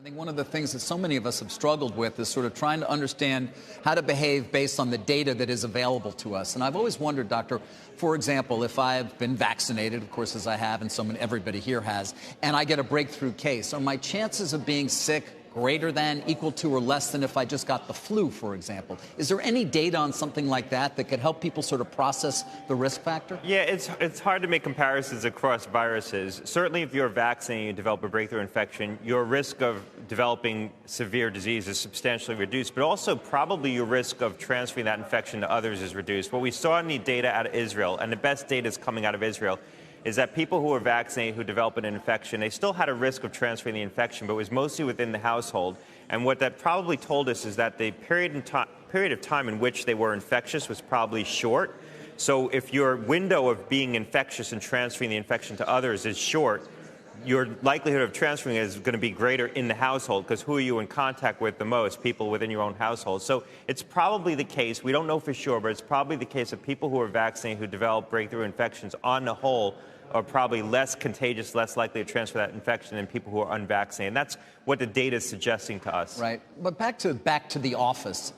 I think one of the things that so many of us have struggled with is sort of trying to understand how to behave based on the data that is available to us. And I've always wondered, Doctor, for example, if I've been vaccinated, of course, as I have, and everybody here has, and I get a breakthrough case, are my chances of being sick greater than, equal to, or less than if I just got the flu, for example? Is there any data on something like that that could help people sort of process the risk factor? Yeah, it's hard to make comparisons across viruses. Certainly, if you're vaccinated and you develop a breakthrough infection, your risk of developing severe disease is substantially reduced, but also probably your risk of transferring that infection to others is reduced. What we saw in the data out of Israel, and the best data is coming out of Israel, is that people who were vaccinated who developed an infection, they still had a risk of transferring the infection, but it was mostly within the household. And what that probably told us is that the period of time in which they were infectious was probably short. So if your window of being infectious and transferring the infection to others is short, your likelihood of transferring it is going to be greater in the household, because who are you in contact with the most? People within your own household. So it's probably the case, we don't know for sure, but it's probably the case that people who are vaccinated who develop breakthrough infections on the whole are probably less contagious, less likely to transfer that infection than people who are unvaccinated. And that's what the data is suggesting to us. Right. But back to the office,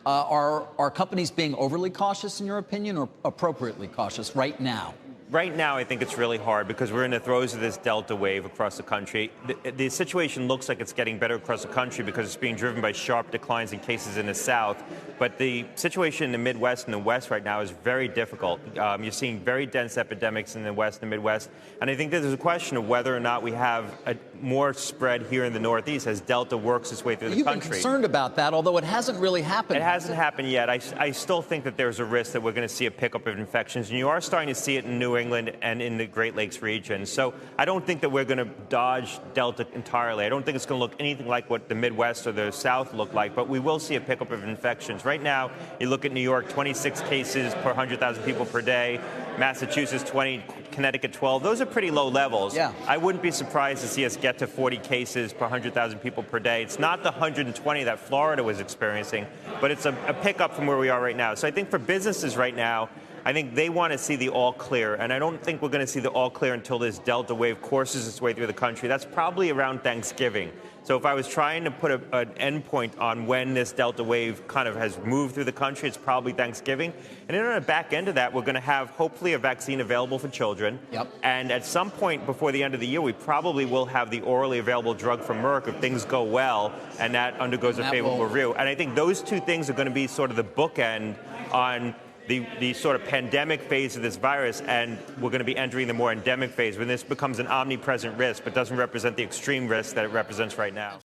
are companies being overly cautious, in your opinion, or appropriately cautious right now? Right now, I think it's really hard because we're in the throes of this Delta wave across the country. The situation looks like it's getting better across the country because it's being driven by sharp declines in cases in the South. But the situation in the Midwest and the West right now is very difficult. You're seeing very dense epidemics in the West and the Midwest. And I think there's a question of whether or not we have more spread here in the Northeast as Delta works its way through the country. You've been concerned about that, although it hasn't really happened. It hasn't happened yet. I still think that there's a risk that we're going to see a pickup of infections. And you are starting to see it in New England and in the Great Lakes region. So I don't think that we're going to dodge Delta entirely. I don't think it's going to look anything like what the Midwest or the South look like, but we will see a pickup of infections. Right now, you look at New York, 26 cases per 100,000 people per day, Massachusetts 20, Connecticut 12. Those are pretty low levels. Yeah. I wouldn't be surprised to see us get to 40 cases per 100,000 people per day. It's not the 120 that Florida was experiencing, but it's a pickup from where we are right now. So I think for businesses right now, I think they want to see the all clear, and I don't think we're going to see the all clear until this Delta wave courses its way through the country. That's probably around Thanksgiving. So if I was trying to put an endpoint on when this Delta wave kind of has moved through the country, it's probably Thanksgiving. And then on the back end of that, we're going to have hopefully a vaccine available for children. Yep. And at some point before the end of the year, we probably will have the orally available drug from Merck if things go well and that undergoes a favorable review. And I think those two things are going to be sort of the bookend on the sort of pandemic phase of this virus, and we're going to be entering the more endemic phase when this becomes an omnipresent risk but doesn't represent the extreme risk that it represents right now.